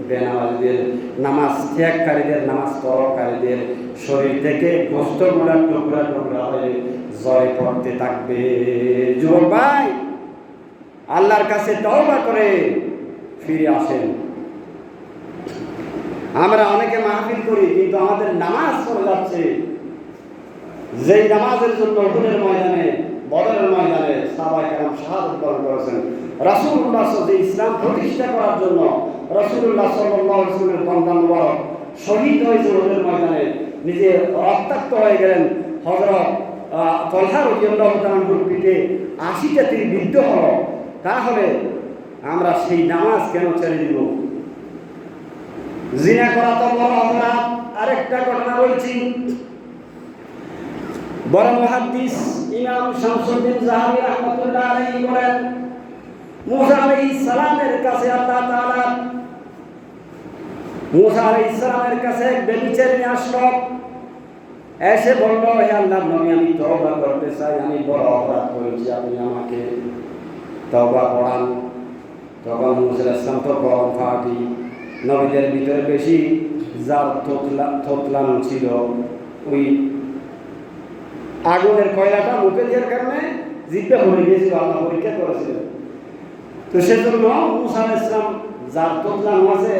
বেনামাজীদের, নামাজ ত্যাগকারীদের, নামাজ তরকারীদের শরীর থেকে গোশতগুলা টুকরা টুকরা হয়ে জ্বরে পড়তে থাকবে। যুবক ভাই, আল্লাহর কাছে তওবা করে ফিরে আসেন। আমরা অনেকে মাহফিল করি কিন্তু আমাদের নামাজ চলে যাচ্ছে। যেই নামাজের জন্য উহুদের ময়দানে, বদরের ময়দানে সাহাবায়ে কেরাম শাহাদাত বরণ করেছেন, রাসূলুল্লাহ যে ইসলাম প্রতিষ্ঠা করার জন্য রাসূলুল্লাহ সাল্লাল্লাহু আলাইহি ওয়াসাল্লামের সন্তান মুবারক শহীদ হয়েছে উহুদের ময়দানে, নিজে রক্তাক্ত হয়ে গেলেন। হযরত তলহা রাদিয়াল্লাহু তাআলার পিঠে ৮০টা তীর বিদ্ধ হলো। তাহলে আমরা সেই নামাজ কেন ছেড়ে দিব? জিনা করা তো বড় অপরাধ। আরেকটা ঘটনা বলছি। বড় মুহাদ্দিস ইমাম শামসুদ্দিন যাহাবী রাহমাতুল্লাহ আলাইহি বলেন, মুসা আলাইহিস সালামের কাছে আল্লাহ তাআলা, মুসা আলাইহিস সালামের কাছে এক ব্যভিচারী আসলো, এসে বলল, হে আল্লাহর নবী, আমি তওবা করতে চাই, আমি বড় অপরাধ করেছি, আপনি আমাকে তওবা পড়ান। তখন মুসা আলাইহিস সালাম তো গরম ফাটি, নবীদের ভিতরে বেশি যার থতলানো ছিল, ওই আগুনের কয়লাটা মুখে দেওয়ার কারণে জিভটা ভরে গিয়েছিল, আল্লাহ পরীক্ষা করেছিল। তো সেজন্য মুসা আলাইহিস সালাম যার থতলানো আছে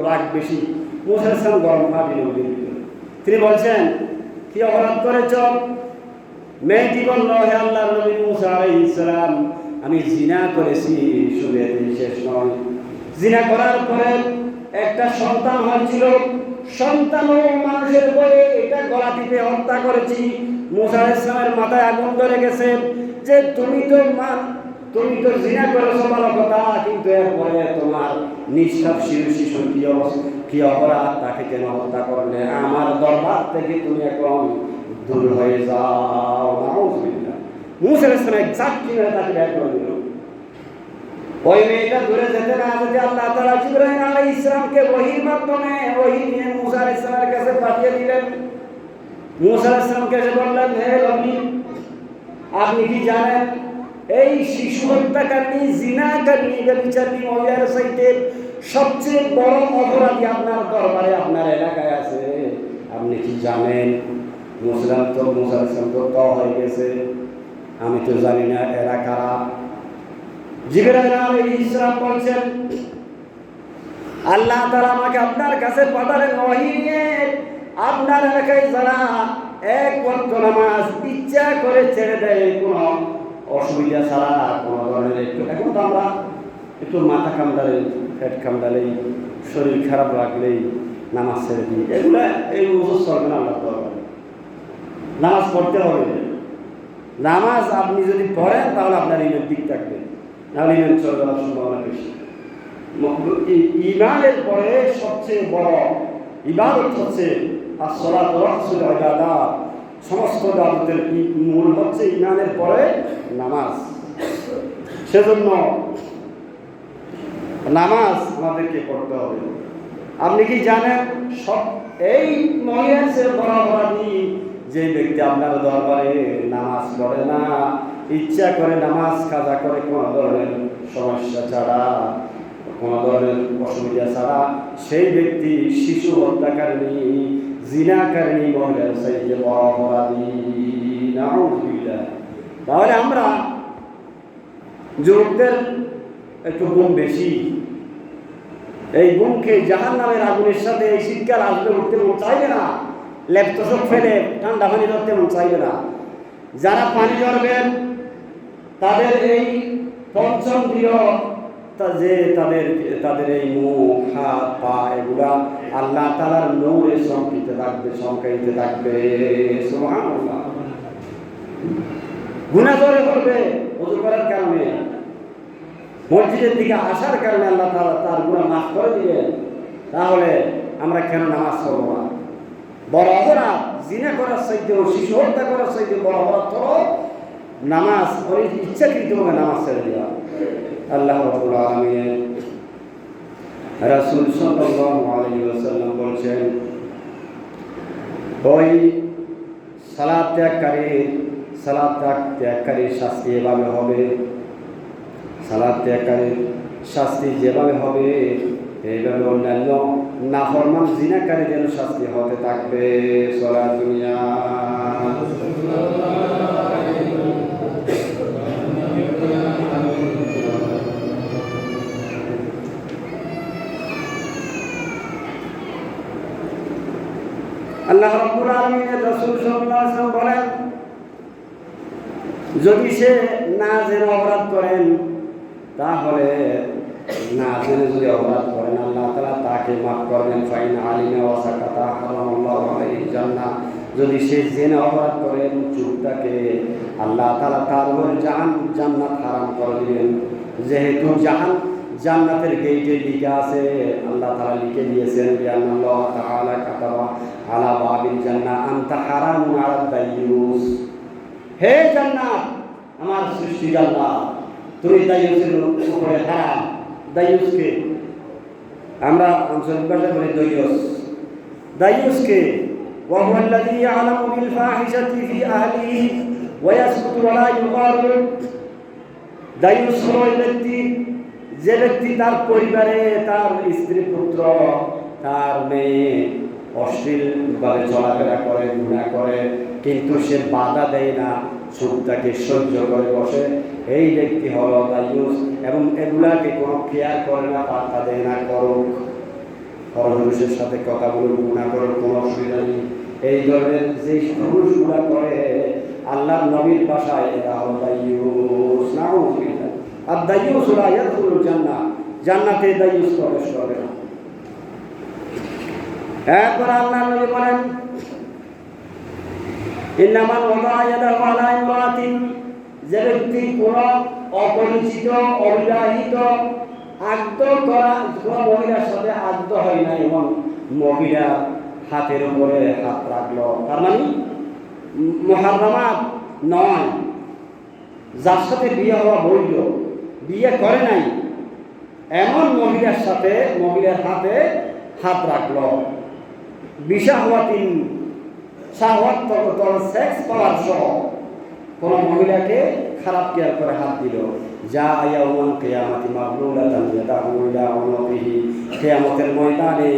রাগ বেশি, মুসা আলাইহিস সালাম গরম ফাটি নবীদের ভিতরে। তিনি বলছেন, কি অপরাধ করেছ? মেয়েটি বলল, হে আল্লাহর নবী মুসা আলাইহিস সালাম, আমি জিনা করেছি, শুধু এতেই শেষ নয়, জিনা করার পরে একটা সন্তান হয়েছিল, সন্তানও মানুষের বয়ে এটা গলা টিপে হত্যা করেছি। মুসা আলাইহিস সালামের মাথায় আগুন ধরে গেছে যে তুমি তো জিনা করেছো ভালো কথা, কিন্তু এরপরে তোমার নিষ্পাপ শিশুর কি অপরাধ, তাকে কেন হত্যা করলে? আমার দরবার থেকে তুমি এখন দূর হয়ে যাও। নাউযুবিল্লাহ। মুসা আলাইহিস সালাম জাত কিনে তাকে বের করে দিল। ওই মেয়েটা দূরে যেতে না যেতে আল্লাহ তাআলা জিবরাইল আলাইহিস সালামকে ওহীর মাধ্যমে ওহী নিয়ে মুসা আলাইহিস সালামের কাছে পাঠিয়ে দিলেন। মুসা আলাইহিস সালামকে এসে বললেন, হে নবী, আপনি কি জানেন এই শিশু হত্যাকারী, জিনাকারী, ব্যভিচারী মহিলার চাইতে সবচেয়ে বড় অপরাধী আপনার দরবারে, আপনার এলাকায় আছে? আপনি কি জানেন? মুসা আলাইহিস সালাম তো হয়ে গেছে, আমি তো জানি না এরা কারা। জিবরাইল আলাইহিস সালাম বলছেন, আল্লাহ তাআলা আমাকে আপনার কাছে পাঠালেন ওহী নিয়ে, আপনার এলাকায় যারা এক ওয়াক্ত নামাজ ইচ্ছা করে ছেড়ে দেয়, কোনো অসুবিধা ছাড়া, কোনো ধরনের এখন তো আমরা একটু মাথা কামড়ালে, পেট কামড়ালেই, শরীর খারাপ লাগলেই নামাজ ছেড়ে দিই, এগুলা এই ওষুধ চলবে না। আল্লাহ তাআলা নামাজ পড়তে হবে। নামাজ আপনি যদি পড়েন তাহলে আপনার ইমান ঠিক থাকবে, নাহলে ইমান চলে যাওয়ার সম্ভাবনা বেশি। ইমানের পরে সবচেয়ে বড় ইবাদত হচ্ছে আসসালাতু রাসুল ইবাদাত, সমস্ত ইবাদতের মূল হচ্ছে ইমানের পরে নামাজ। সেজন্য নামাজ আমাদেরকে পড়তে হবে। আপনি কি জানেন সব এই মহিলার বড় অপরাধী যে ব্যক্তি আপনার দরবারে নামাজ পড়ে না, ইচ্ছা করে নামাজ কাজা করে কোনো ধরনের সমস্যা ছাড়া, কোনো ধরনের অসুবিধা ছাড়া, সেই ব্যক্তি শিশু হত্যাকারিণী, জিনাকারিণী মহিলার চাইতে বড় অপরাধী। নাউযুবিল্লাহ। তাহলে আমরা যুবকদের একটু গুণ বেশি, এই গুণকে জাহান্নামের আগুনের সাথে এই শীতকাল আসলে উঠতে মন চাইবে না, লেপটসক ফেলে ঠান্ডা পানি ধরতে মন চাইবে না। যারা পানি ধরবেন তাদের এই পঞ্চমেন্দ্রিয়, যে তাদের এই মুখ, হাত, পা, এগুলা আল্লাহ তাআলার নূরে চমকাইতে থাকবে। সুবহানাল্লাহ। গুনাহ ধরে করবে ওযু করার কারণে, মসজিদের দিকে আসার কারণে আল্লাহ তাআলা তার গুনাহ মাফ করে দিবেন। তাহলে আমরা কেন নামাজ পড়ব না? বড় অপরাধ জিনা করার চাইতেও, শিশু হত্যা করার চাইতে বড় অপরাধ হলো নামাজ ইচ্ছাকৃতভাবে নামাজ ছেড়ে দেওয়া। আল্লাহ রাব্বুল আলামিন রাসূল সাল্লাল্লাহু আলাইহি ওয়াসাল্লাম বলেছেন, ওই সালাত ত্যাগকারীর শাস্তি এভাবে হবে, সালাত ত্যাগকারীর শাস্তি যেভাবে হবে এইভাবে অন্যান্য নাফরমান জিনাকারীদের শাস্তি হতে থাকবে। সারা দুনিয়া আল্লাহ রাব্বুল আলামিনের রাসূল সাল্লাল্লাহু আলাইহি ওয়াসাল্লাম বলেন, যদি সে না জেনে অপরাধ করেন, তাহলে না জেনে যদি অপরাধ করেন আল্লাহ তাআলা তাকে মাফ করবেন। ফাইন আলিমা ওয়া সাকাতা হারামাল্লাহু আলাইহি জান্নাহ। যদি সে জেনে অপরাধ করেন, চুপ থাকে, আল্লাহ তাআলা তার উপর জান্নাত হারাম করে দিবেন। যেহেতু জান্নাতের গেটে লিখা আছে, আল্লাহ তাআলা লিখে দিয়েছেন, আল্লাহ তাআলা কাতাবা আলা বাবিল জান্নাহ আনতা হারামুন আলা দাইয়ুস। হে জান্নাত, আমার সৃষ্টি জান্নাত, তুমি দাইয়ুসের উপরে হারাম। দাইয়ুসকে আমরা আঞ্চলিক ভাষায় বলি দাইয়ুসকে ওয়া হুয়া আল্লাযী ইয়া'লামু বিল ফাহিশাতি ফি আহলিহি ওয়া ইয়াসকুতু ওয়া লা ইউগারু। দাইয়ুস হলো ওই ব্যক্তি, যে ব্যক্তি তার পরিবারে, তার স্ত্রী, পুত্র, তার মেয়ে অশ্লীলভাবে চলাফেরা করে, গুনাহ করে, কিন্তু সে বাধা দেয় না, চুপটাকে সহ্য করে বসে, এই ব্যক্তি হলো দাইয়ুস। এবং এগুলাকে কোনো কেয়ার করে না, পাত্তা দেয় না, করুক, পরপুরুষের সাথে কথা বলুক, গুনাহ করুক, কোনো অসুবিধা নেই। এই ধরনের যে পুরুষগুলা করে, আল্লাহর নবীর ভাষায় এরা হলো দাইয়ুস। নাউযুবিল্লাহ। আর দাইয়ুস লা ইয়াদখুলুল জান্নাহ, জান্নাতে দাইয়ুস প্রবেশ করে না। এরপর আল্লাহর নবী বলেন, ইন্নামান ওয়াদা ইয়াদাহু আলা ইমরাতিন, যে ব্যক্তি কোনো অপরিচিত, অবিবাহিত, আগ্ধ করা কোনো মহিলার সাথে আগ্ধ হয় না, এবং মহিলা হাতের উপরে হাত রাখলো, তার মানে মুহাররামাত নয়, যার সাথে বিয়ে হওয়া বৈধ, বিয়ে করে নাই এমন মহিলার সাথে মহিলার হাতে হাত রাখলো, বিশাহওয়াতিন, শাহওয়াত তর সেক্স পাওয়ার সহ কোনো মহিলাকে খারাপ কেয়ার করে হাত দিল, যা ইয়াউমাল কিয়ামাতি মাগলুলাতান ইয়াদাহু ইলা উনুকিহি, কিয়ামতের ময়দানে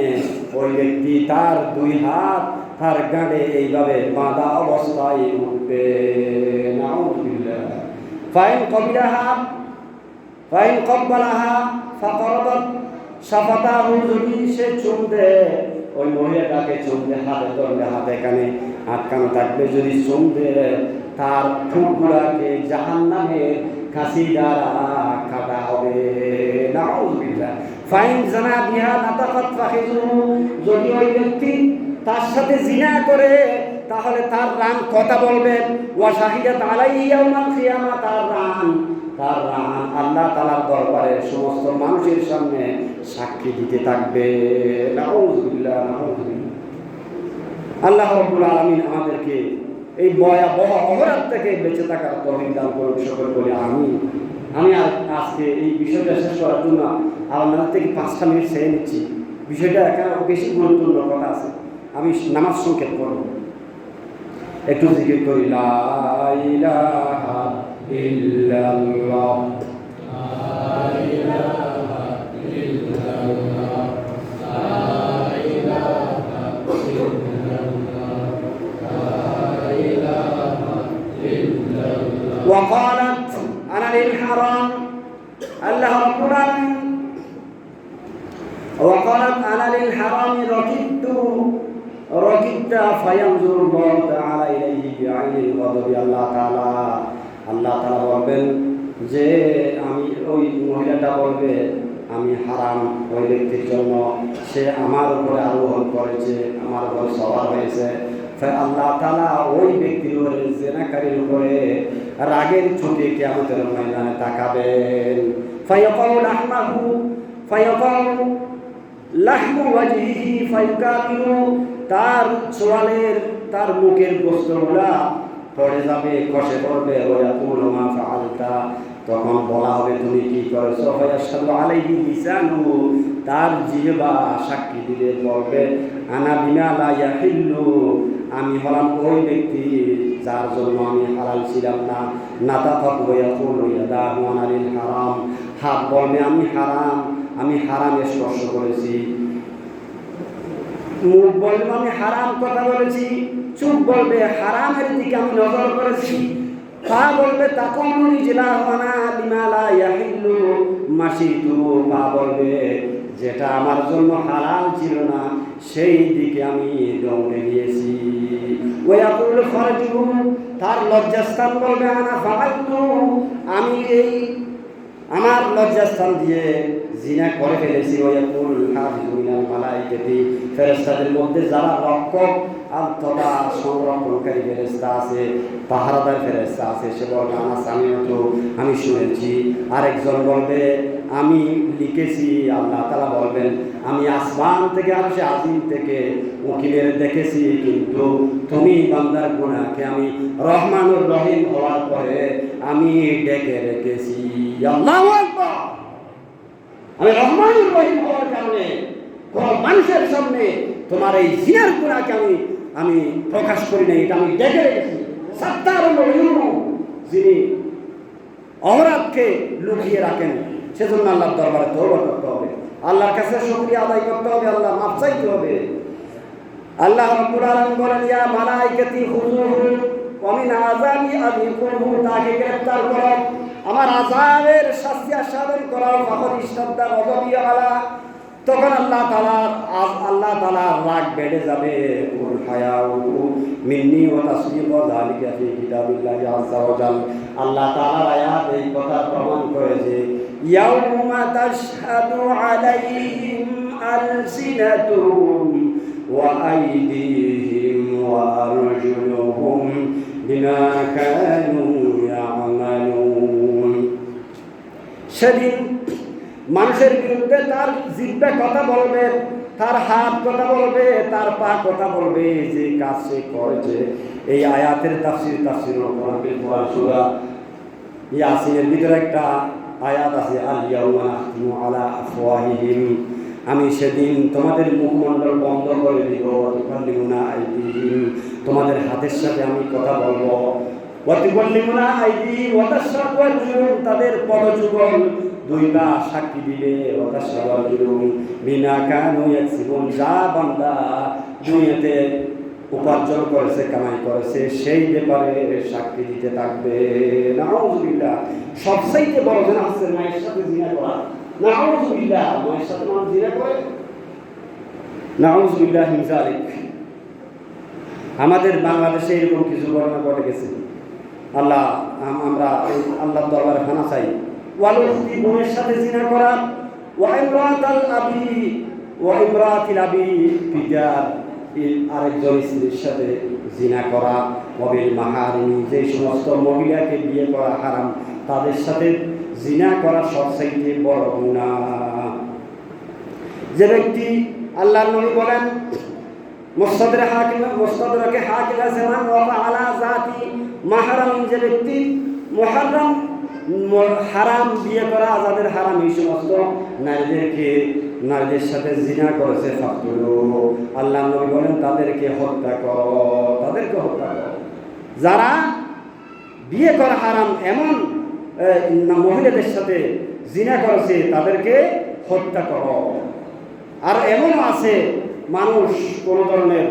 ওই ব্যক্তি তার দুই হাত তার গাঁড়ে এইভাবে বাঁধা অবস্থায় উঠবে। নাউযুবিল্লাহ। ফাইন কব্বালাহা ফাকারাদাত শাফাতাহু, যদি সে চুম দেয়, ওই মহিলাটাকে চুম দিয়ে হাতে ধরলে হাতে কানে আটকানো থাকবে, যদি চুম দেয় তার ঠোঁটগুলাকে জাহান্নামের কাশি দ্বারা কাটা হবে। নাউযুবিল্লাহ। ফাইন জানা বিহা নাতাকাত ফাখিজুহু, যদি ওই ব্যক্তি তার সাথে জিনা করে, তাহলে তার রান কথা বলবেন। ওয়া শাহিদাত আলাইহি ইয়াউমাল কিয়ামা, তার রান আল্লাহ তাআলার দরবারে সমস্ত মানুষের সামনে সাক্ষী দিতে থাকবে। নাউযুবিল্লাহ, নাউযুবিল্লাহ। আল্লাহ রাব্বুল আলামিন আমাদেরকে এই ভয়াবহ অপরাধ থেকে বেঁচে থাকার তৌফিক দান করুন, সকল বলে আমি আজকে এই বিষয়টা শেষ করার জন্য আপনাদের থেকে 5টা মিনিট ছেড়ে নিচ্ছি। বিষয়টা এখানে বেশি গুরুত্বপূর্ণ কথা আছে, আমি নামাজ সংক্ষেপ করব। একটু জিকির করি, লা ইলাহা ইল্লাল্লাহ। وقالت أنا للحرام الله رب العالمين وقالت أنا للحرام ركبت فينظر الله تعالى إليه بعين الغضب আল্লাহ তাআলা বলবেন যে আমি ওই মহিলাটা বলবে আমি হারাম ওই ব্যক্তির জন্য, সে আমার উপরে আরোহণ করেছে, আমার উপর সওয়ার হয়েছে। আল্লাহ তাআলা ওই ব্যক্তির উপরে, জিনাকারীর উপরে রাগের চোখে কিয়ামতের ময়দানে তাকাবেন। ফায়াকাউ লাহমু ওয়াজহিহি ফায়ুকাবিলু, তার চোয়ালের, তার মুখের গোশতগুলা পড়ে যাবে, খসে পড়বে। ওয়ায়াকুলু মা ফাআলতা, তখন বলা হবে তুমি কি করেছো। ফায়াশহাদু আলাইহি লিসানুহু, তার জিহ্বা সাক্ষী দিলে বলবে আনা বিমা লা ইয়াহিল্লু, আমি হলাম ওই ব্যক্তি যার জন্য আমি হালাল ছিলাম না। নাতাকাত ওয়ায়াকুলু ইয়াদাহু আনালিল হারাম, হাত বলবে আমি হারামে স্পর্শ করেছি। মুখ বলবে আমি হারাম কথা বলেছি। চোখ বলবে হারামের দিকে আমি নজর করেছি। পা বলবে তাকুমুনি জিলাহানা লিমা লা ইয়াহিল্লু মাশিতু, পা বলবে যেটা আমার জন্য হালাল ছিল না সেই দিকে আমি দৌড়ে গিয়েছি। ওয়ায়াকুল ফারজু, তার লজ্জাস্থান বলবে আনা ফাআলতু, আমি এই আমার লজ্জাস্থান দিয়ে জিনা করে ফেলেছি। ওয়ায়াকুল হাফিজু মিনাল মালাইকাতি, ফেরেশতাদের মধ্যে যারা রক্ষক তথা সংরক্ষণকারী ফেরেশতা আছে, পাহারাদার ফেরেশতা আছে, সে বলবে আনা সামিউতু, আমি শুনেছি। আরেকজন বলবে আমি লিখেছি। আল্লাহ তাআলা বলবেন আমি আসমান থেকে, আরশে আজিম থেকে উকিলের দেখেছি, কিন্তু তুমি বান্দার গুনাহকে আমি রহমানুর রহিম হওয়ার পরে আমি ডেকে রেখেছি। আল্লাহু আকবার। আমি রহমানুর রহিম হওয়ার কারণে কোন মানুষের সামনে তোমার এই জিনার গুনাহকে আমি প্রকাশ করি নাই, এটা আমি ডেকে রেখেছি। সাত্তারুল উয়ুব, যিনি অপরাধকে লুকিয়ে রাখেন, সেজন্য আল্লাহর দরবারে তওবা করতে হবে, আল্লাহর কাছে শুকরিয়া আদায় করতে হবে, আল্লাহ মাফ চাইতে হবে। আল্লাহ রাব্বুল আলামিন বলেন ইয়া মালাইকাতি খুযুহু ওয়া মিন আযাবি আযীকুহু, তাকে গ্রেফতার করো, আমার আযাবের শাস্তি আস্বাদন করাও। ফাকাদ ইশতাদ্দা গযবি আলা, তখন আল্লাহ তাআলা রাগ বেড়ে যাবে। কুল হায়াউ মিন্নি ওয়া তাসদিকু যালিকা ফি কিতাবিল্লাহি আযজা ওয়া জাল, আল্লাহ তাআলার আয়াত এই কথা প্রমাণ করে যে ইয়াউমা তাশহাদু আলাইহিম আলসিনাতুহুম ওয়া আইদিহিম ওয়া আরজুলুহুম বিমা কানু ইয়ামালুন, সেদিন মানুষের বিরুদ্ধে তার জিহ্বা কথা বলবে, তার হাত কথা বলবে, তার পা কথা বলবে, যে কাজ সে করেছে। এই আয়াতের তাফসীরুল কোরআন সূরা ইয়াসিনের ভিতরে একটা আয়াত আছে আল ইয়াউমা নাখতিমু আলা আফওয়াহিহিম, আমি সেদিন তোমাদের মুখমণ্ডল বন্ধ করে দিব। তুকাল্লিমুনা আইদিহিম, তোমাদের হাতের সাথে আমি কথা বলবো। ওয়া তুকাল্লিমুনা আইদিহিম ওয়া তাশহাদু আরজুলুহুম, তাদের পদযুগল দুইটা সাক্ষী দিবে। ওয়া তাশহাদু আরজুলুহুম বিমা কানু ইয়াকসিবুন, যা বান্দা দুনিয়াতে উপার্জন করেছে, কামাই করেছে, সেই ব্যাপারে সাক্ষী দিতে থাকবে। নাউযুবিল্লাহ। সবচাইতে বড় গুনাহ হচ্ছে মায়ের সাথে জিনা করা। নাউযুবিল্লাহ, মায়ের সাথে মানুষ জিনা করে। নাউযুবিল্লাহ মিন যালিক। আমাদের বাংলাদেশে এরকম কিছু ঘটনা ঘটে গেছে। আমরা আল্লাহর দরবারে খানা চাই। ওয়ালুদি, বোনের সাথে জিনা করা। ওয়া ইমরাতিল আবি, পিতার আরেকজন স্ত্রীর সাথে জিনা করা। ওয়াবিল মাহারিমি, যে সমস্ত মহিলাকে বিয়ে করা হারাম, তাদের সাথে জিনা করা সবচাইতে বড় গুনাহ। যে ব্যক্তি, আল্লাহর নবী বলেন মুস্তাদরাকে হাকিম জামান ওয়া আলা যাতি মাহরাম, যে ব্যক্তি মুহাররম হারাম বিয়ে করা, যাদের হারাম এই সমস্ত নারীদের সাথে জিনা করেছে, ফাকতুলু, আল্লাহর নবী বলেন তাদেরকে হত্যা করো। যারা বিয়ে করা হারাম এমন মহিলাদের সাথে জিনা করেছে তাদেরকে হত্যা করো। আর এমনও আছে মানুষ কোনো ধরনের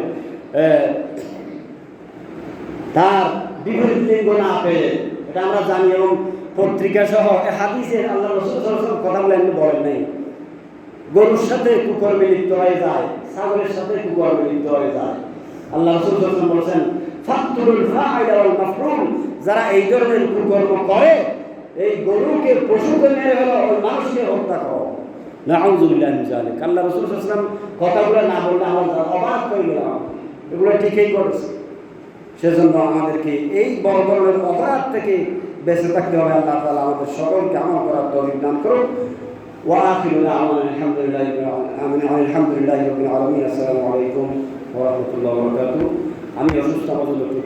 তার বিপরীত লিঙ্গ না পেয়ে, এটা আমরা জানি এবং পত্রিকা সহ হাদিসে আল্লাহ রাসূল সাল্লাল্লাহু আলাইহি ওয়াসাল্লাম কথা বলে এমনি বলেন নাই। গরুর সাথে কুকর্মে লিপ্ত হয়ে যায়, ছাগলের সাথে কুকর্মে লিপ্ত হয়ে যায়। আল্লাহ রাসূল সাল্লাল্লাহু আলাইহি ওয়াসাল্লাম বলেছেন ফাকতুল ফাইলা ওয়াল মাফরুম, যারা এই ধরনের কুকর্ম করে এই গরুকে পশুকে মেরে হলো ওই মানুষকে হত্যা করো। নাউযুবিল্লাহি মিন যালিক। আল্লাহ রাসূল সাল্লাল্লাহু আলাইহি ওয়াসাল্লাম কথাগুলো না বললে আমরা অবাক হয়ে গেলাম, এগুলো ঠিকই করেছে। সেজন্য আমাদেরকে এই বড় ধরনের অপরাধ থেকে বেঁচে থাকতে হবে। আল্লাহ তাআলা আমাদের সকলকে আমল করার তৌফিক দান করুন। ওয়া আখিরু দাওয়ানা আলহামদুলিল্লাহি রাব্বিল আলামিন। আসসালামু আলাইকুম ওয়া রাহমাতুল্লাহি ওয়া বারাকাতুহু। আমি অসুস্থ, আমাদের একটু